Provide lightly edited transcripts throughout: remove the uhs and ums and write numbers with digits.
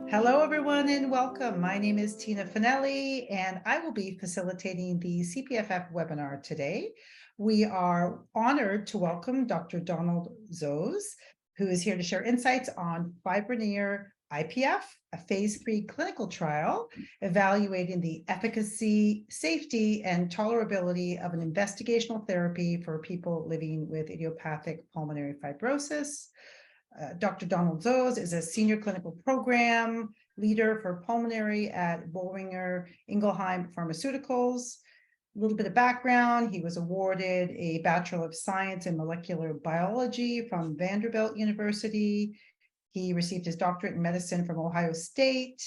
Hello, everyone, and welcome. My name is Tina Finelli, and I will be facilitating the CPFF webinar today. We are honored to welcome Dr. Donald Zoz, who is here to share insights on FIBRONEER IPF, a Phase 3 clinical trial evaluating the efficacy, safety, and tolerability of an investigational therapy for people living with idiopathic pulmonary fibrosis. Dr. Donald Zoz is a senior clinical program leader for pulmonary at Boehringer Ingelheim Pharmaceuticals. A little bit of background: he was awarded a Bachelor of Science in Molecular Biology from Vanderbilt University. He received his doctorate in medicine from Ohio State,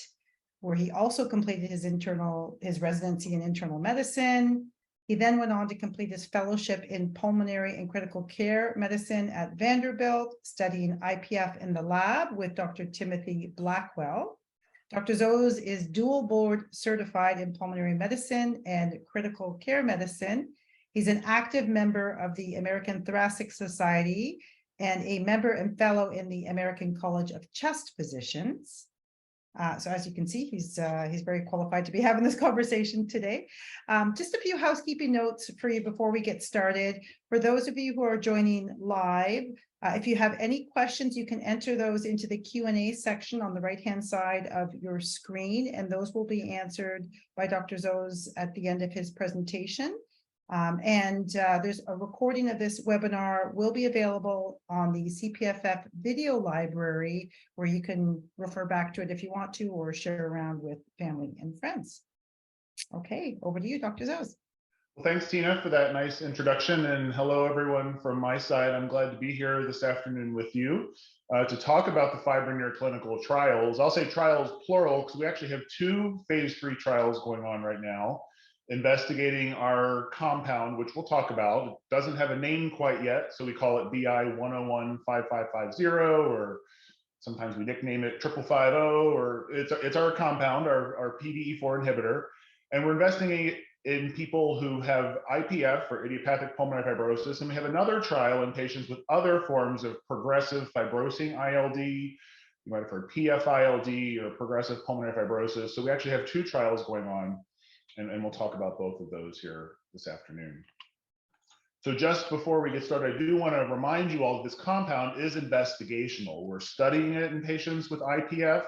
where he also completed his residency in internal medicine. He then went on to complete his fellowship in pulmonary and critical care medicine at Vanderbilt, studying IPF in the lab with Dr. Timothy Blackwell. Dr. Zoz is dual board certified in pulmonary medicine and critical care medicine. He's an active member of the American Thoracic Society and a member and fellow in the American College of Chest Physicians. So as you can see, he's very qualified to be having this conversation today. Just a few housekeeping notes for you before we get started. For those of you who are joining live, if you have any questions, you can enter those into the Q&A section on the right-hand side of your screen, and those will be answered by Dr. Zoz at the end of his presentation. There's a recording of this webinar will be available on the CPFF video library, where you can refer back to it if you want to, or share around with family and friends. Okay, over to you, Dr. Zoz. Well, thanks, Tina, for that nice introduction, and hello, everyone from my side. I'm glad to be here this afternoon with you to talk about the FIBRONEER clinical trials. I'll say trials plural because we actually have 2 phase 3 trials going on right now, investigating our compound, which we'll talk about. It doesn't have a name quite yet, so we call it BI 1015550, or sometimes we nickname it 5550, or it's our compound, our PDE4 inhibitor, and we're investigating in people who have IPF, or idiopathic pulmonary fibrosis, and we have another trial in patients with other forms of progressive fibrosing ILD. You might have heard PF-ILD or progressive pulmonary fibrosis. So we actually have 2 trials going on, and we'll talk about both of those here this afternoon. So just before we get started, I do want to remind you all that this compound is investigational. We're studying it in patients with IPF,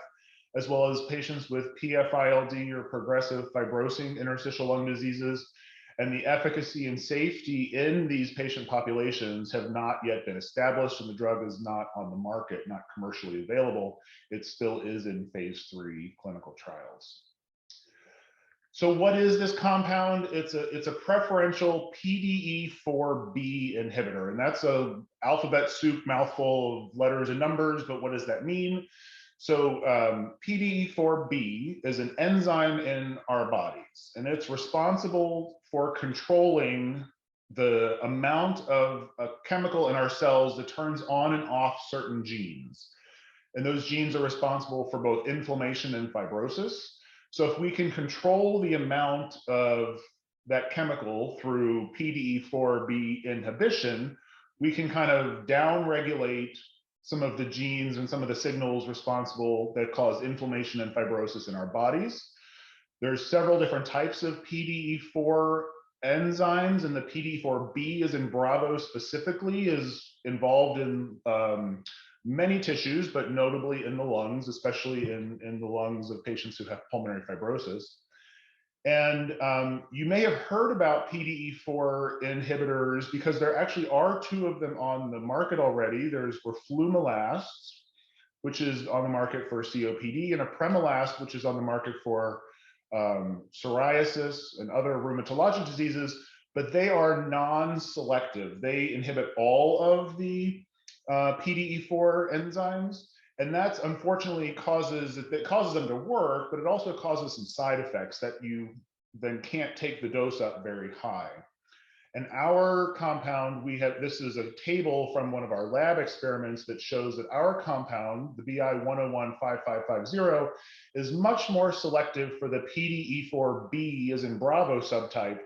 as well as patients with PF-ILD or progressive fibrosing interstitial lung diseases. And the efficacy and safety in these patient populations have not yet been established, and the drug is not on the market, not commercially available. It still is in phase 3 clinical trials. So what is this compound? It's a preferential PDE4B inhibitor, and that's a alphabet soup mouthful of letters and numbers, but what does that mean? So PDE4B is an enzyme in our bodies, and it's responsible for controlling the amount of a chemical in our cells that turns on and off certain genes. And those genes are responsible for both inflammation and fibrosis. So if we can control the amount of that chemical through PDE4B inhibition, we can kind of downregulate some of the genes and some of the signals responsible that cause inflammation and fibrosis in our bodies. There's several different types of PDE4 enzymes, and the PDE4B, as in Bravo specifically, is involved in many tissues, but notably in the lungs, especially in the lungs of patients who have pulmonary fibrosis. And you may have heard about PDE4 inhibitors because there actually are 2 of them on the market already. There's roflumilast, which is on the market for COPD, and apremilast, which is on the market for psoriasis and other rheumatologic diseases, but they are non-selective. They inhibit all of the PDE4 enzymes, and that's unfortunately causes them to work, but it also causes some side effects that you then can't take the dose up very high. And our compound, this is a table from one of our lab experiments that shows that our compound, the BI 1015550, is much more selective for the PDE4B, as in Bravo subtype,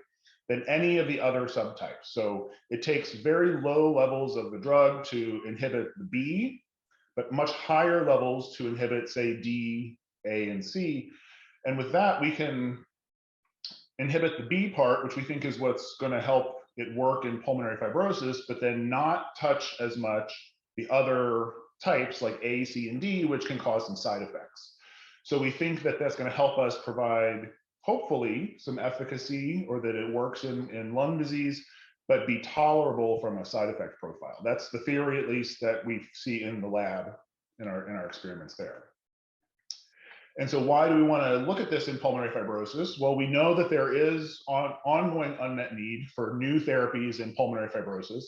than any of the other subtypes. So it takes very low levels of the drug to inhibit the B, but much higher levels to inhibit, say, D, A and C. And with that, we can inhibit the B part, which we think is what's going to help it work in pulmonary fibrosis, but then not touch as much the other types like A, C, and D, which can cause some side effects. So we think that that's going to help us provide, hopefully, some efficacy, or that it works in lung disease, but be tolerable from a side effect profile. That's the theory, at least, that we see in the lab in our experiments there. And so why do we want to look at this in pulmonary fibrosis? Well, we know that there is ongoing unmet need for new therapies in pulmonary fibrosis.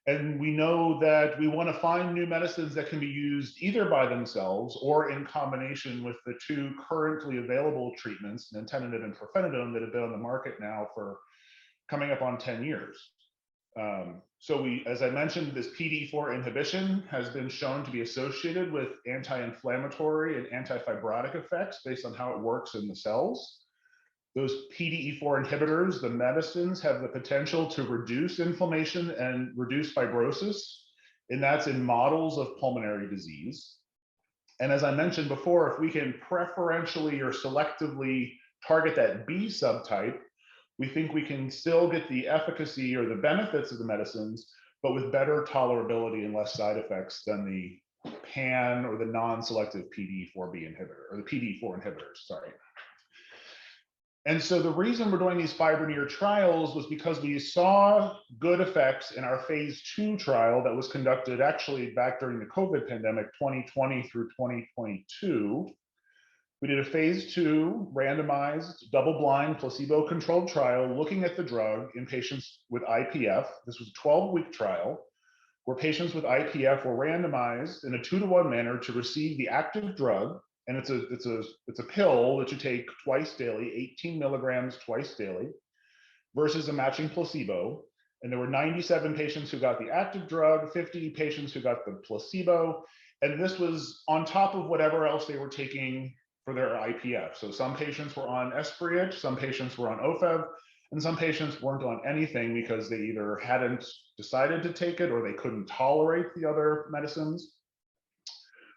And we know that we want to find new medicines that can be used either by themselves or in combination with the two currently available treatments, nintedanib and pirfenidone, that have been on the market now for coming up on 10 years. So as I mentioned, this PDE4 inhibition has been shown to be associated with anti-inflammatory and anti-fibrotic effects based on how it works in the cells. Those PDE4 inhibitors, the medicines, have the potential to reduce inflammation and reduce fibrosis, and that's in models of pulmonary disease. And as I mentioned before, if we can preferentially or selectively target that B subtype, we think we can still get the efficacy or the benefits of the medicines, but with better tolerability and less side effects than the pan or the non-selective PDE4B inhibitor, or the PDE4 inhibitors, sorry. And so the reason we're doing these FIBRONEER trials was because we saw good effects in our phase 2 trial that was conducted actually back during the COVID pandemic, 2020 through 2022. We did a phase 2 randomized, double-blind, placebo-controlled trial looking at the drug in patients with IPF. This was a 12-week trial where patients with IPF were randomized in a 2-to-1 manner to receive the active drug, and it's a pill that you take twice daily, 18 milligrams twice daily, versus a matching placebo. And there were 97 patients who got the active drug, 50 patients who got the placebo, and this was on top of whatever else they were taking for their IPF. So some patients were on Esbriet, some patients were on OFEV, and some patients weren't on anything because they either hadn't decided to take it or they couldn't tolerate the other medicines.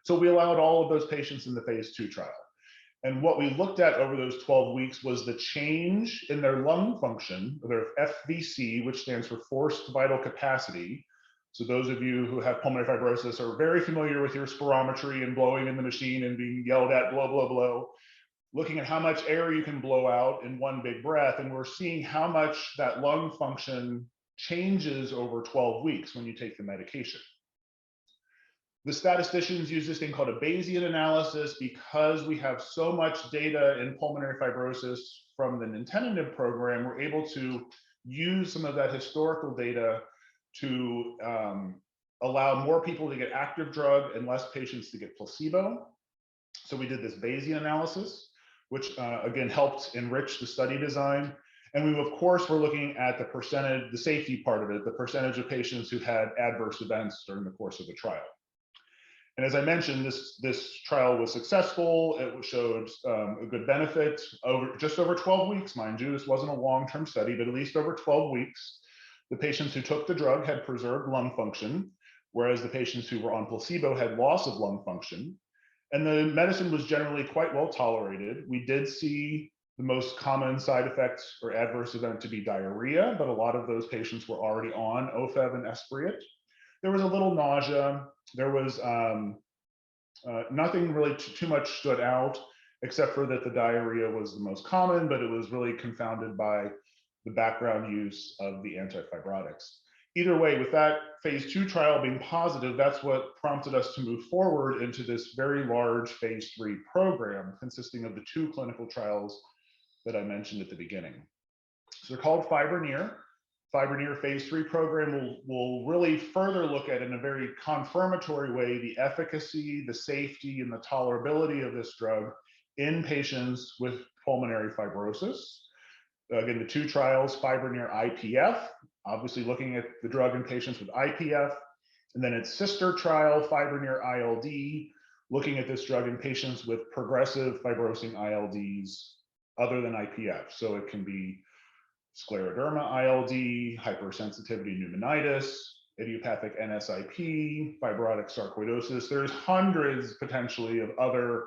So we allowed all of those patients in the phase 2 trial. And what we looked at over those 12 weeks was the change in their lung function, or their FVC, which stands for forced vital capacity. So those of you who have pulmonary fibrosis are very familiar with your spirometry and blowing in the machine and being yelled at, blow, blow, blow, looking at how much air you can blow out in one big breath. And we're seeing how much that lung function changes over 12 weeks when you take the medication. The statisticians use this thing called a Bayesian analysis because we have so much data in pulmonary fibrosis from the nintedanib program. We're able to use some of that historical data to allow more people to get active drug and less patients to get placebo. So we did this Bayesian analysis, which again helped enrich the study design. And we, of course, were looking at the percentage, the safety part of it, the percentage of patients who had adverse events during the course of the trial. And as I mentioned, this trial was successful. It showed a good benefit over just over 12 weeks, mind you. This wasn't a long-term study, but at least over 12 weeks. The patients who took the drug had preserved lung function, whereas the patients who were on placebo had loss of lung function. And the medicine was generally quite well tolerated. We did see the most common side effect or adverse event to be diarrhea, but a lot of those patients were already on OFEV and Esbriet. There was a little nausea. There was nothing really too much stood out, except for that the diarrhea was the most common, but it was really confounded by the background use of the antifibrotics. Either way, with that phase 2 trial being positive, that's what prompted us to move forward into this very large phase 3 program consisting of the 2 clinical trials that I mentioned at the beginning. So they're called FiberNear. FiberNear phase 3 program will really further look at, in a very confirmatory way, the efficacy, the safety, and the tolerability of this drug in patients with pulmonary fibrosis. Again, the 2 trials, FiberNear IPF, obviously looking at the drug in patients with IPF, and then its sister trial, FiberNear ILD, looking at this drug in patients with progressive fibrosing ILDs other than IPF. So it can be scleroderma ILD, hypersensitivity pneumonitis, idiopathic NSIP, fibrotic sarcoidosis. There's hundreds potentially of other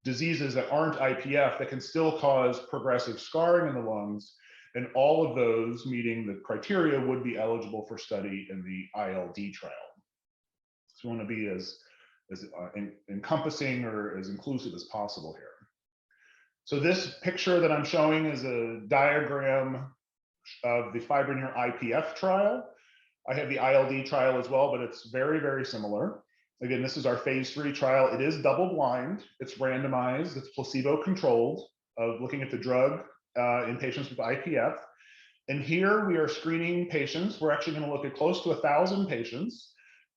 diseases that aren't IPF that can still cause progressive scarring in the lungs. And all of those meeting the criteria would be eligible for study in the ILD trial. So we want to be as encompassing or as inclusive as possible here. So this picture that I'm showing is a diagram of the FiberNear IPF trial. I have the ILD trial as well, but it's very, very similar. Again, this is our phase 3 trial. It is double blind, it's randomized, it's placebo controlled, of looking at the drug in patients with IPF. And here we are screening patients. We're actually going to look at close to 1,000 patients.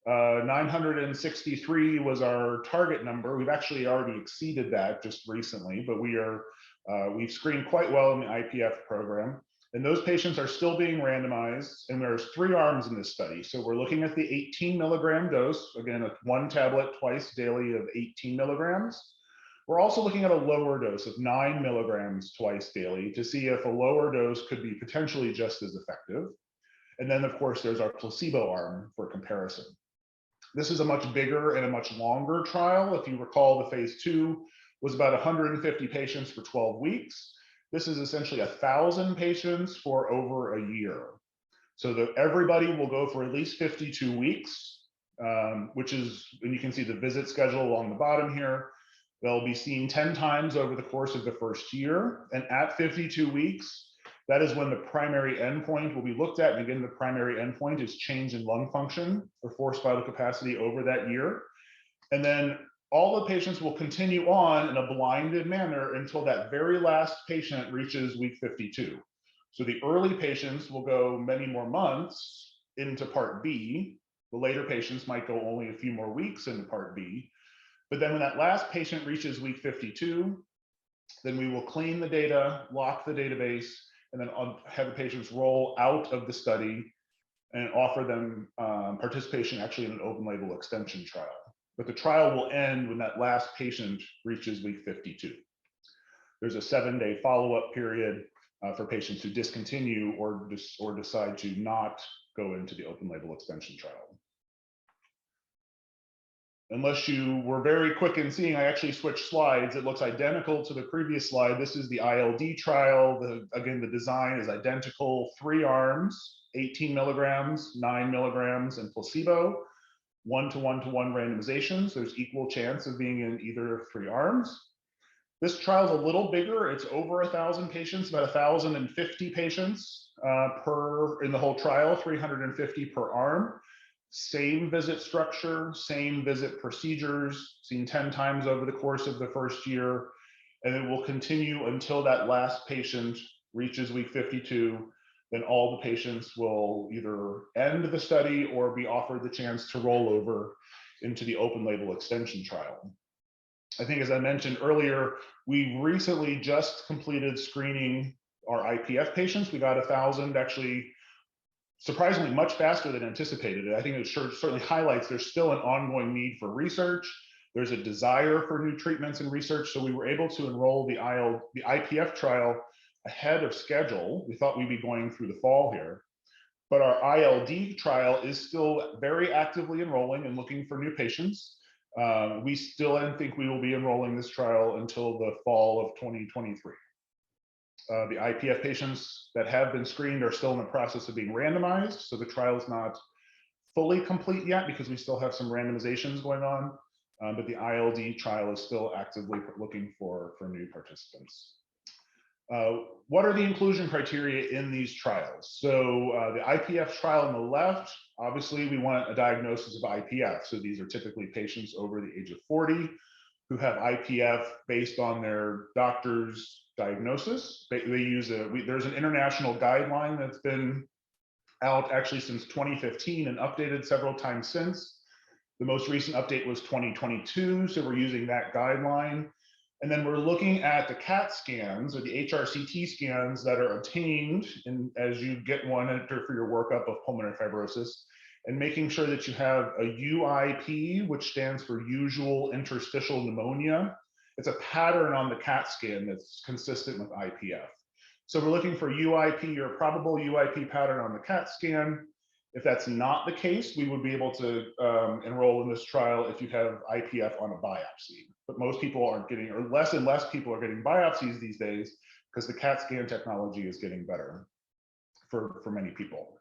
963 was our target number. We've actually already exceeded that just recently, but we've screened quite well in the IPF program. And those patients are still being randomized, and there's 3 arms in this study. So we're looking at the 18 milligram dose, again, 1 tablet twice daily of 18 milligrams. We're also looking at a lower dose of 9 milligrams twice daily to see if a lower dose could be potentially just as effective. And then, of course, there's our placebo arm for comparison. This is a much bigger and a much longer trial. If you recall, the phase 2 was about 150 patients for 12 weeks. This is essentially 1,000 patients for over a year. So that everybody will go for at least 52 weeks, which is, and you can see the visit schedule along the bottom here. They'll be seen 10 times over the course of the first year. And at 52 weeks, that is when the primary endpoint will be looked at. And again, the primary endpoint is change in lung function or forced vital capacity over that year. And then all the patients will continue on in a blinded manner until that very last patient reaches week 52. So the early patients will go many more months into part B. The later patients might go only a few more weeks into part B. But then when that last patient reaches week 52, then we will clean the data, lock the database, and then have the patients roll out of the study and offer them participation actually in an open label extension trial. But the trial will end when that last patient reaches week 52. There's a 7-day follow-up period for patients who discontinue or decide to not go into the open label extension trial. Unless you were very quick in seeing, I actually switched slides. It looks identical to the previous slide. This is the ILD trial. Again, the design is identical, 3 arms, 18 milligrams, 9 milligrams, and placebo. 1-to-1-to-1 randomization, so there's equal chance of being in either of 3 arms. This trial is a little bigger. It's over 1,000 patients, about 1,050 patients in the whole trial, 350 per arm. Same visit structure, same visit procedures, seen 10 times over the course of the first year, and it will continue until that last patient reaches week 52. Then all the patients will either end the study or be offered the chance to roll over into the open label extension trial. I think, as I mentioned earlier, we recently just completed screening our IPF patients. We got 1,000, actually surprisingly much faster than anticipated. I think it certainly highlights there's still an ongoing need for research. There's a desire for new treatments and research. So we were able to enroll the IPF trial ahead of schedule. We thought we'd be going through the fall here, but our ILD trial is still very actively enrolling and looking for new patients. We still think we will be enrolling this trial until the fall of 2023. The IPF patients that have been screened are still in the process of being randomized, so the trial is not fully complete yet because we still have some randomizations going on, but the ILD trial is still actively looking for new participants. What are the inclusion criteria in these trials? So the IPF trial on the left, obviously we want a diagnosis of IPF. So these are typically patients over the age of 40 who have IPF based on their doctor's diagnosis. They use there's an international guideline that's been out actually since 2015 and updated several times since. The most recent update was 2022, so we're using that guideline. And then we're looking at the CAT scans or the HRCT scans that are obtained as you get one for your workup of pulmonary fibrosis, and making sure that you have a UIP, which stands for usual interstitial pneumonia. It's a pattern on the CAT scan that's consistent with IPF. So we're looking for UIP or probable UIP pattern on the CAT scan. If that's not the case, we would be able to enroll in this trial if you have IPF on a biopsy. but most people aren't getting, or less and less people are getting biopsies these days because the CAT scan technology is getting better for many people.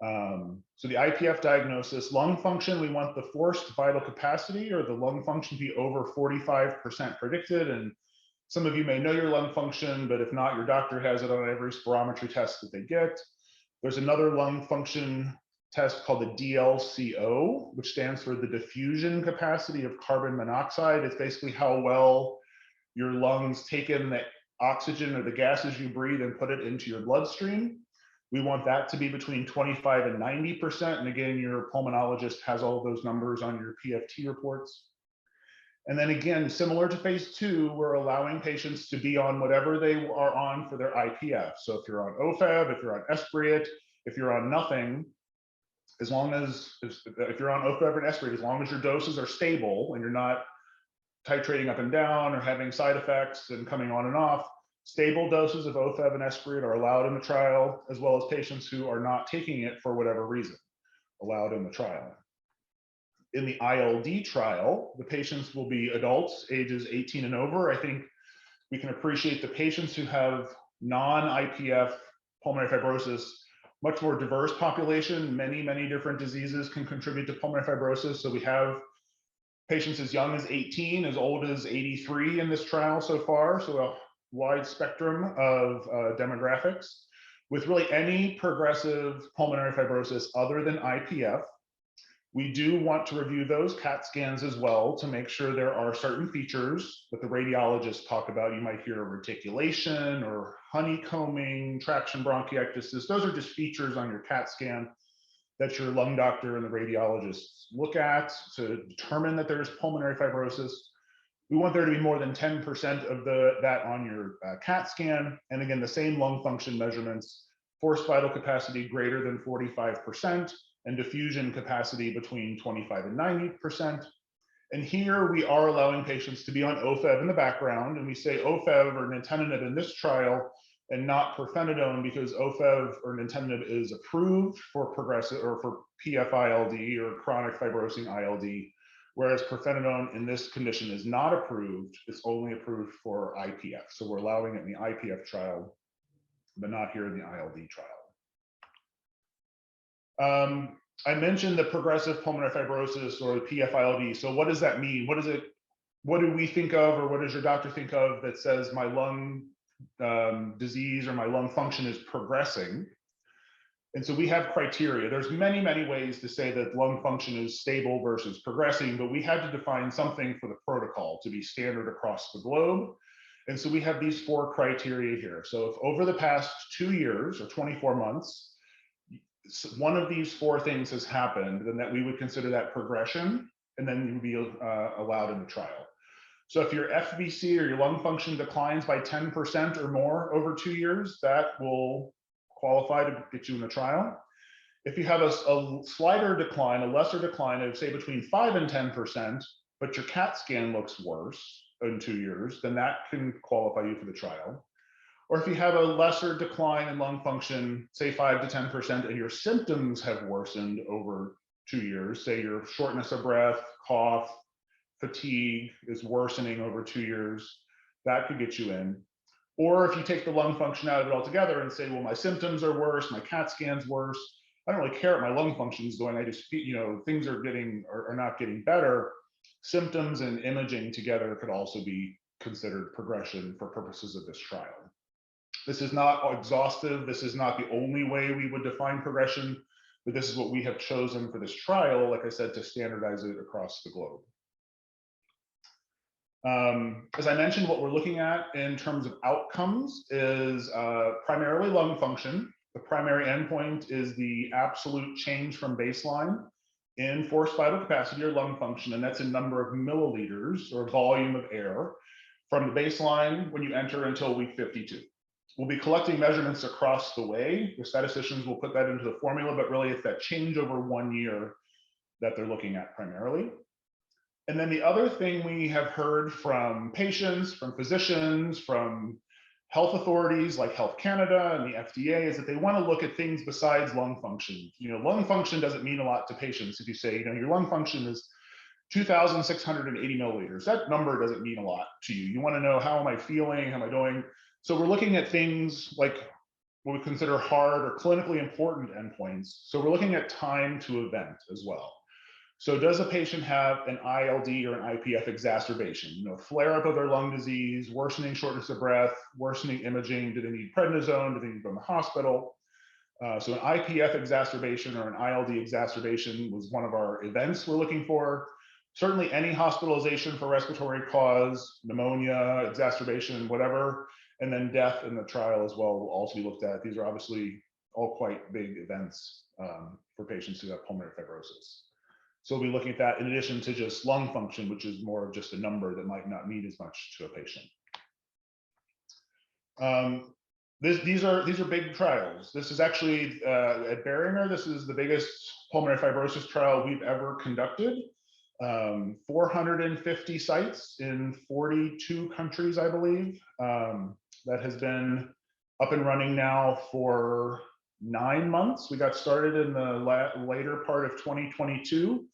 So the IPF diagnosis, lung function, we want the forced vital capacity or the lung function to be over 45% predicted. And some of you may know your lung function, but if not, your doctor has it on every spirometry test that they get. There's another lung function test called the DLCO, which stands for the diffusion capacity of carbon monoxide. It's basically how well your lungs take in the oxygen or the gases you breathe and put it into your bloodstream. We want that to be between 25 and 90%. And again, your pulmonologist has all of those numbers on your PFT reports. And then again, similar to phase 2, we're allowing patients to be on whatever they are on for their IPF. So if you're on OFEV, if you're on Esbriet, if you're on nothing, as long as, if you're on OFEV and Esbriet, as long as your doses are stable and you're not titrating up and down or having side effects and coming on and off, stable doses of OFEV and Esbriet are allowed in the trial, as well as patients who are not taking it for whatever reason, allowed in the trial. In the ILD trial, the patients will be adults, ages 18 and over. I think we can appreciate the patients who have non-IPF pulmonary fibrosis, much more diverse population. Many, many different diseases can contribute to pulmonary fibrosis. So we have patients as young as 18, as old as 83 in this trial so far. So a wide spectrum of demographics with really any progressive pulmonary fibrosis other than IPF. We do want to review those CAT scans as well to make sure there are certain features that the radiologists talk about. You might hear reticulation or honeycombing, traction bronchiectasis. Those are just features on your CAT scan that your lung doctor and the radiologists look at to determine that there's pulmonary fibrosis. We want there to be more than 10% of that on your CAT scan. And again, the same lung function measurements, forced vital capacity greater than 45%, and diffusion capacity between 25 and 90%. And here we are allowing patients to be on OFEV in the background. And we say OFEV or nintedanib in this trial and not pirfenidone because OFEV or nintedanib is approved for progressive or for PF-ILD or chronic fibrosing ILD, whereas pirfenidone in this condition is not approved. It's only approved for IPF. So we're allowing it in the IPF trial, but not here in the ILD trial. I mentioned the progressive pulmonary fibrosis or the PF-ILD. So what does that mean? What do we think of, or what does your doctor think of that says my lung disease or my lung function is progressing? And so we have criteria. There's many, many ways to say that lung function is stable versus progressing, but we had to define something for the protocol to be standard across the globe. And so we have these 4 criteria here. So if over the past 2 years or 24 months, one of these 4 things has happened, then that we would consider that progression, and then you would be allowed in the trial. So if your FVC or your lung function declines by 10% or more over 2 years, that will qualify to get you in the trial. If you have a slighter decline, a lesser decline of say between 5 and 10%, but your CAT scan looks worse in 2 years, then that can qualify you for the trial. Or if you have a lesser decline in lung function, say 5 to 10%, and your symptoms have worsened over 2 years, say your shortness of breath, cough, fatigue is worsening over 2 years, that could get you in. Or if you take the lung function out of it altogether and say, well, my symptoms are worse, my CAT scan's worse, I don't really care what my lung function is doing, I just feel, you know, things are not getting better. Symptoms and imaging together could also be considered progression for purposes of this trial. This is not exhaustive. This is not the only way we would define progression, but this is what we have chosen for this trial, like I said, to standardize it across the globe. As I mentioned, what we're looking at in terms of outcomes is primarily lung function. The primary endpoint is the absolute change from baseline in forced vital capacity or lung function, and that's a number of milliliters or volume of air from the baseline when you enter until week 52. We'll be collecting measurements across the way. The statisticians will put that into the formula, but really it's that change over 1 year that they're looking at primarily. And then the other thing we have heard from patients, from physicians, from health authorities like Health Canada and the FDA is that they want to look at things besides lung function. You know, lung function doesn't mean a lot to patients if you say, you know, your lung function is 2,680 milliliters. That number doesn't mean a lot to you. You want to know, how am I feeling? How am I doing? So we're looking at things like what we consider hard or clinically important endpoints. So we're looking at time to event as well. So does a patient have an ILD or an IPF exacerbation? Flare up of their lung disease, worsening shortness of breath, worsening imaging. Do they need prednisone? Do they need to go to the hospital? So an IPF exacerbation or an ILD exacerbation was one of our events we're looking for. Certainly any hospitalization for respiratory cause, pneumonia, exacerbation, whatever, and then death in the trial as well will also be looked at. These are obviously all quite big events for patients who have pulmonary fibrosis. So we'll be looking at that in addition to just lung function, which is more of just a number that might not mean as much to a patient. These are big trials. This is actually at Boehringer. This is the biggest pulmonary fibrosis trial we've ever conducted. 450 sites in 42 countries, I believe. That has been up and running now for 9 months. We got started in the later part of 2022.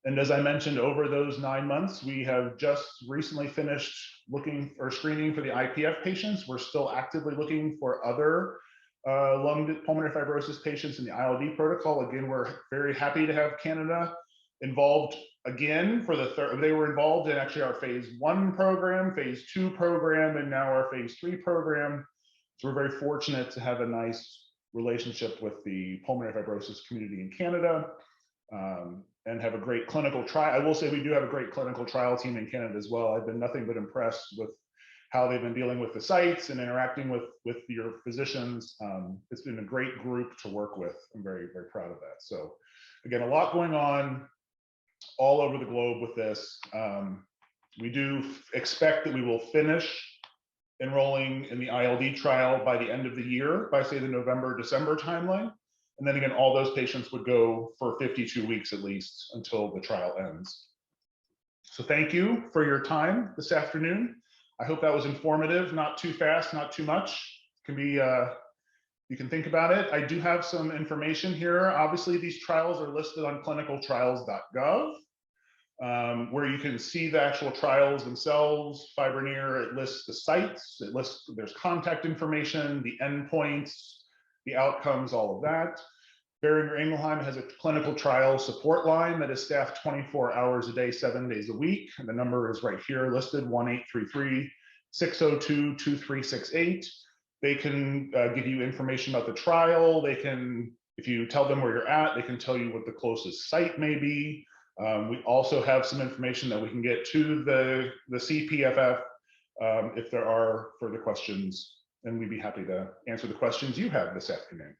And as I mentioned, over those 9 months, we have just recently finished looking or screening for the IPF patients. We're still actively looking for other lung pulmonary fibrosis patients in the ILD protocol. Again, we're very happy to have Canada involved again for the third. They were involved in actually our phase 1 program, phase 2 program, and now our phase 3 program. So we're very fortunate to have a nice relationship with the pulmonary fibrosis community in Canada. And have a great clinical trial. I will say we do have a great clinical trial team in Canada as well. I've been nothing but impressed with how they've been dealing with the sites and interacting with your physicians. It's been a great group to work with. I'm very, very proud of that. So again, a lot going on all over the globe with this. We do expect that we will finish enrolling in the ILD trial by the end of the year, by say the November-December timeline. And then again, all those patients would go for 52 weeks at least until the trial ends. So thank you for your time this afternoon. I hope that was informative, not too fast, not too much. It can be, you can think about it. I do have some information here. Obviously, these trials are listed on clinicaltrials.gov, where you can see the actual trials themselves. FiberNear, it lists the sites, it lists, there's contact information, the endpoints, the outcomes, all of that. Boehringer Ingelheim has a clinical trial support line that is staffed 24 hours a day, 7 days a week. And the number is right here listed, 1-833-602-2368. They can give you information about the trial. They can, if you tell them where you're at, they can tell you what the closest site may be. We also have some information that we can get to the CPFF if there are further questions, and we'd be happy to answer the questions you have this afternoon.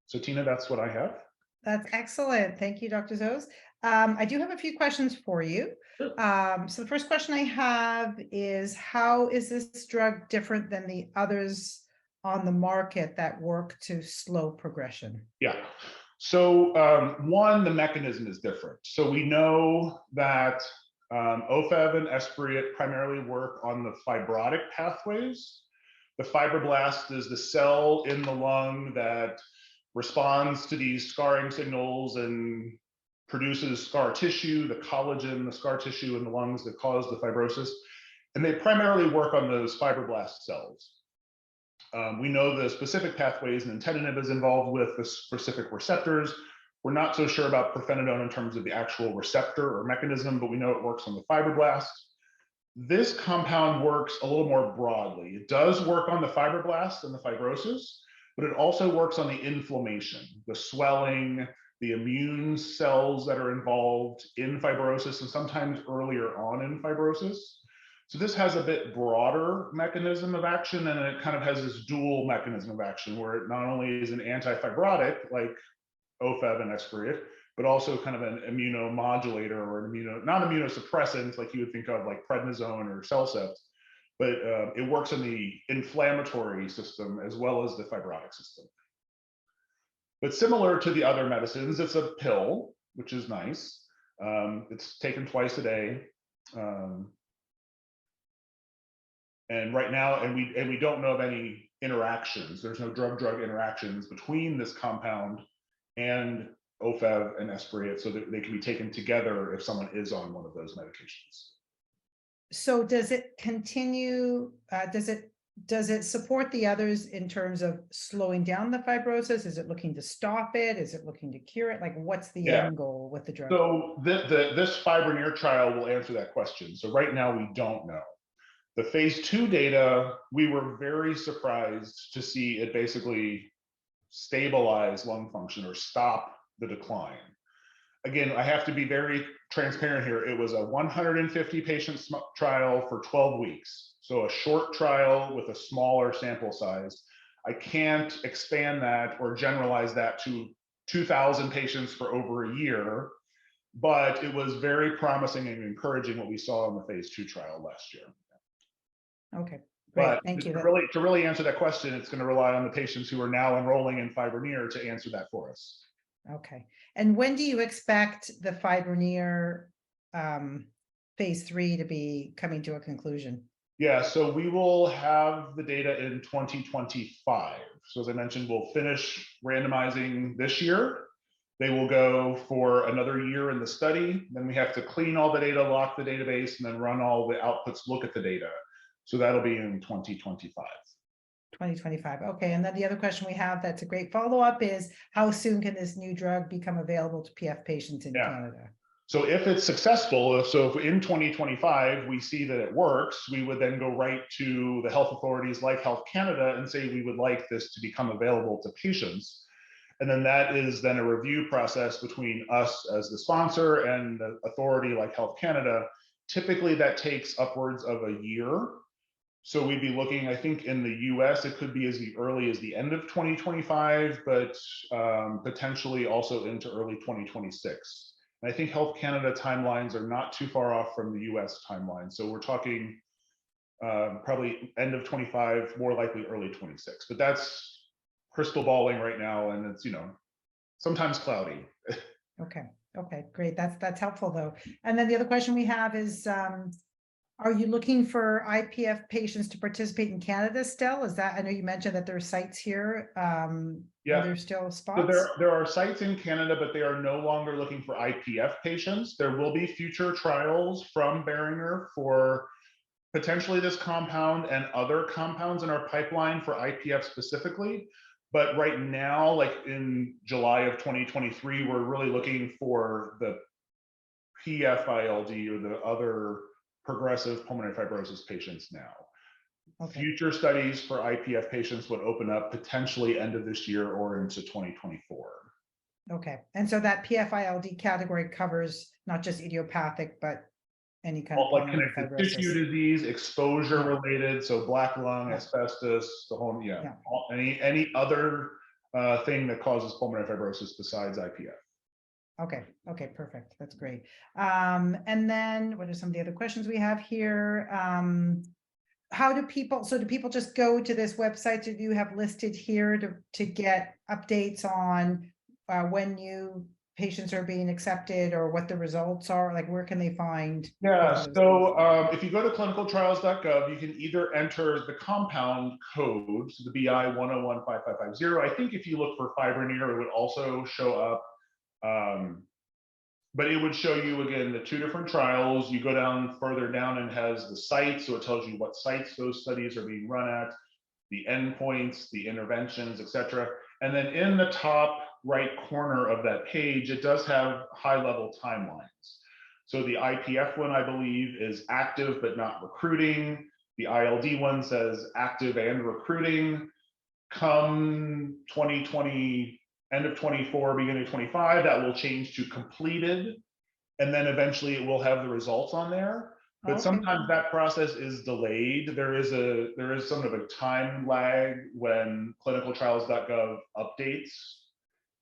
So Tina, that's what I have. That's excellent. Thank you, Dr. Zoz. I do have a few questions for you. Sure. So the first question I have is, how is this drug different than the others on the market that work to slow progression? Yeah. So one, the mechanism is different. So we know that OFEV and Esbriet primarily work on the fibrotic pathways. The fibroblast is the cell in the lung that responds to these scarring signals and produces scar tissue, the collagen, the scar tissue in the lungs that cause the fibrosis. And they primarily work on those fibroblast cells. We know the specific pathways, and nintedanib is involved with the specific receptors. We're not so sure about pirfenidone in terms of the actual receptor or mechanism, but we know it works on the fibroblast. This compound works a little more broadly. It does work on the fibroblasts and the fibrosis, but it also works on the inflammation, the swelling, the immune cells that are involved in fibrosis, and sometimes earlier on in fibrosis. So this has a bit broader mechanism of action, and it kind of has this dual mechanism of action where it not only is an anti-fibrotic like OFEV and Esbriet, but also kind of an immunomodulator or an not immunosuppressant like you would think of like prednisone or Cellcept, but it works in the inflammatory system as well as the fibrotic system. But similar to the other medicines, it's a pill, which is nice. It's taken twice a day. And right now, and we don't know of any interactions. There's no drug-drug interactions between this compound and Ofev and Esbriet, so that they can be taken together if someone is on one of those medications. So does it continue, does it support the others in terms of slowing down the fibrosis? Is it looking to stop it? Is it looking to cure it? Like, what's the end goal with the drug? So this FiberNear trial will answer that question. So right now we don't know. The phase 2 data, we were very surprised to see it basically stabilize lung function or stop the decline. Again, I have to be very transparent here. It was a 150 patient trial for 12 weeks. So a short trial with a smaller sample size. I can't expand that or generalize that to 2,000 patients for over a year, but it was very promising and encouraging what we saw in the phase 2 trial last year. Okay, great. But Thank you. To really answer that question, it's going to rely on the patients who are now enrolling in FiberNear to answer that for us. Okay. And when do you expect the FiberNear phase 3 to be coming to a conclusion? Yeah, so we will have the data in 2025. So as I mentioned, we'll finish randomizing this year. They will go for another year in the study. Then we have to clean all the data, lock the database, and then run all the outputs, look at the data. So that'll be in 2025. 2025. Okay. And then the other question we have that's a great follow-up is, how soon can this new drug become available to PF patients in Canada? So if it's successful, so if in 2025 we see that it works, we would then go right to the health authorities like Health Canada and say we would like this to become available to patients. And then that is then a review process between us as the sponsor and the authority like Health Canada. Typically that takes upwards of a year. So we'd be looking, I think in the US, it could be as early as the end of 2025, but potentially also into early 2026. And I think Health Canada timelines are not too far off from the US timeline. So we're talking probably end of 25, more likely early 26. But that's crystal balling right now, and it's, sometimes cloudy. Okay. Okay, great. That's helpful though. And then the other question we have is, are you looking for IPF patients to participate in Canada still? Is that, I know you mentioned that there are sites here. Yeah. Are there still spots? So there are sites in Canada, but they are no longer looking for IPF patients. There will be future trials from Boehringer for potentially this compound and other compounds in our pipeline for IPF specifically. But right now, like in July of 2023, we're really looking for the PF-ILD or the other progressive pulmonary fibrosis patients now. Okay. Future studies for IPF patients would open up potentially end of this year or into 2024. Okay. And so that PF-ILD category covers not just idiopathic, but any kind of like connective tissue disease, exposure related, so black lung, asbestos, the whole, any other thing that causes pulmonary fibrosis besides IPF. Okay. Okay. Perfect. That's great. And then what are some of the other questions we have here? How do people, so do people just go to this website that you have listed here to get updates on when new patients are being accepted or what the results are? Like, where can they find? Yeah. So if you go to clinicaltrials.gov, you can either enter the compound code, so the BI 1015550. I think if you look for FiberNear, it would also show up. But it would show you again the two different trials. You go down further down and has the sites, so it tells you what sites those studies are being run at, the endpoints, the interventions, etc. And then in the top right corner of that page, it does have high-level timelines. So the IPF one, I believe, is active but not recruiting. The ILD one says active and recruiting. Come 2020. End of 24, beginning of 25, that will change to completed. And then eventually it will have the results on there. But sometimes that process is delayed. There is somewhat of a time lag when clinicaltrials.gov updates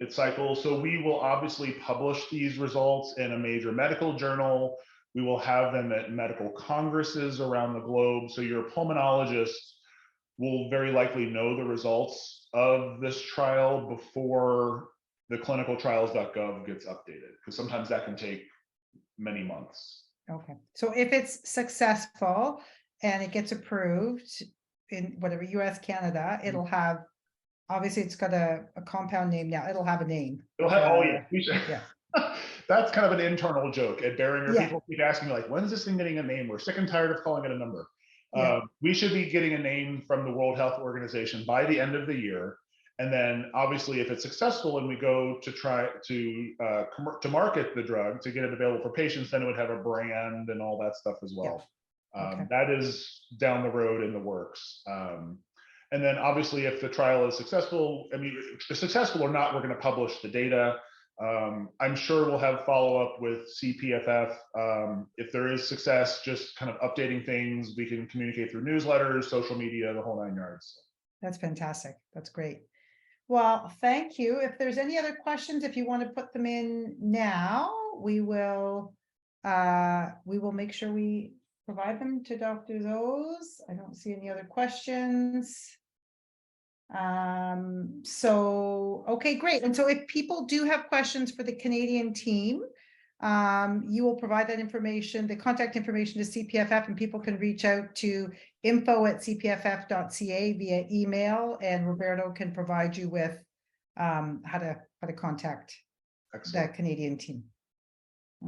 its cycle. So we will obviously publish these results in a major medical journal. We will have them at medical congresses around the globe. So your pulmonologist will very likely know the results of this trial before the clinicaltrials.gov gets updated, because sometimes that can take many months. Okay. So if it's successful and it gets approved in whatever US, Canada, it'll have obviously it's got a compound name now. It'll have a name. It'll have, oh yeah, Yeah. That's kind of an internal joke at Boehringer. Yeah. People keep asking me like, when's this thing getting a name? We're sick and tired of calling it a number. Yeah. We should be getting a name from the World Health Organization by the end of the year. And then obviously if it's successful and we go to try to market the drug to get it available for patients, then it would have a brand and all that stuff as well. Okay. That is down the road in the works. And then obviously if the trial is successful, I mean, successful or not, we're going to publish the data. I'm sure we'll have follow-up with CPFF. If there is success, just kind of updating things, we can communicate through newsletters, social media, the whole 9 yards. That's fantastic. That's great. Well, thank you. If there's any other questions, if you want to put them in now, we will make sure we provide them to Dr. Zoz. I don't see any other questions. So, okay, great. And so if people do have questions for the Canadian team, you will provide that information, the contact information to CPFF, and people can reach out to info@cpff.ca via email, and Roberto can provide you with how to contact Excellent. the Canadian team.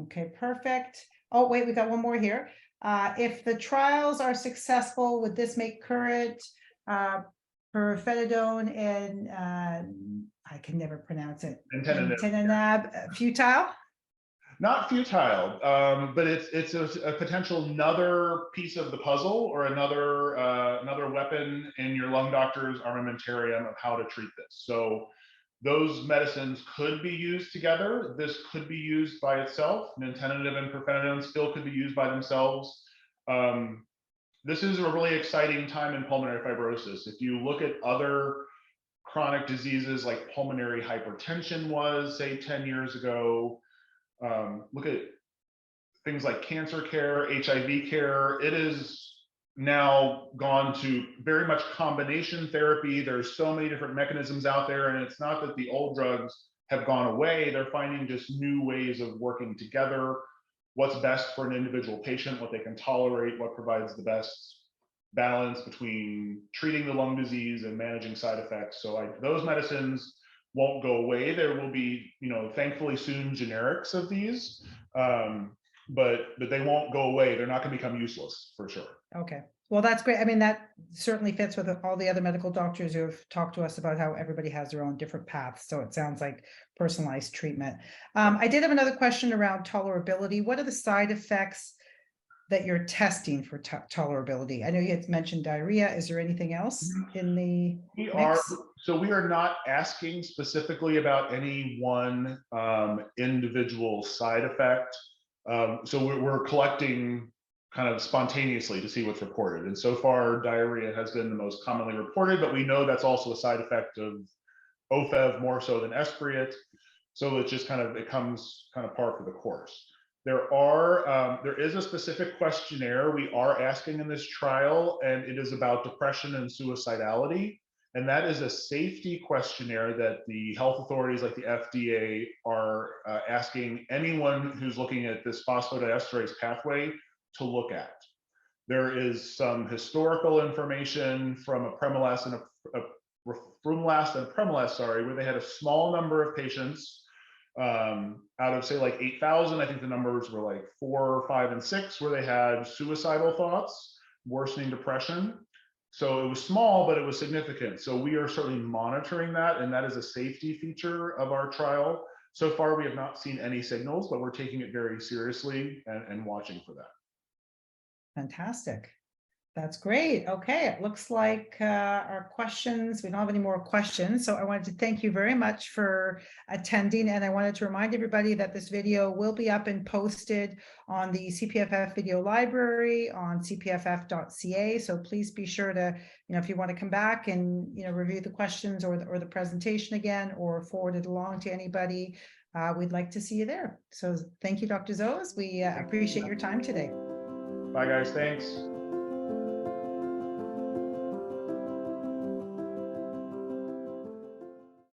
Okay, perfect. Oh, wait, we got one more here. If the trials are successful, would this make current pirfenidone and I can never pronounce it. Nintedanib futile? Not futile, but it's a potential another piece of the puzzle or another weapon in your lung doctor's armamentarium of how to treat this. So those medicines could be used together. This could be used by itself. Nintedanib and pirfenidone still could be used by themselves. This is a really exciting time in pulmonary fibrosis. If you look at other chronic diseases like pulmonary hypertension was, say, 10 years ago, look at things like cancer care, HIV care, it is now gone to very much combination therapy. There's so many different mechanisms out there, and it's not that the old drugs have gone away. They're finding just new ways of working together. What's best for an individual patient, what they can tolerate, what provides the best balance between treating the lung disease and managing side effects. So those medicines won't go away. There will be, thankfully soon generics of these, but they won't go away. They're not going to become useless for sure. Okay. Well, that's great. I mean, that certainly fits with all the other medical doctors who have talked to us about how everybody has their own different paths. So it sounds like personalized treatment. I did have another question around tolerability. What are the side effects that you're testing for tolerability? I know you had mentioned diarrhea. Is there anything else in the mix? We are not asking specifically about any one individual side effect. So we're collecting kind of spontaneously to see what's reported. And so far, diarrhea has been the most commonly reported, but we know that's also a side effect of OFEV more so than Esbriet. So it comes kind of par for the course. There is a specific questionnaire we are asking in this trial, and it is about depression and suicidality. And that is a safety questionnaire that the health authorities like the FDA are asking anyone who's looking at this phosphodiesterase pathway to look at. There is some historical information from Apremilast and Apremilast, where they had a small number of patients out of say like 8,000. I think the numbers were like 4, 5, and 6, where they had suicidal thoughts, worsening depression. So it was small, but it was significant. So we are certainly monitoring that, and that is a safety feature of our trial. So far, we have not seen any signals, but we're taking it very seriously and watching for that. Fantastic. That's great. Okay, it looks like our questions, we don't have any more questions. So I wanted to thank you very much for attending. And I wanted to remind everybody that this video will be up and posted on the CPFF video library on cpff.ca. So please be sure to, if you want to come back and, review the questions or the presentation again, or forward it along to anybody, we'd like to see you there. So thank you, Dr. Zoz. We appreciate your time today. Bye, guys. Thanks.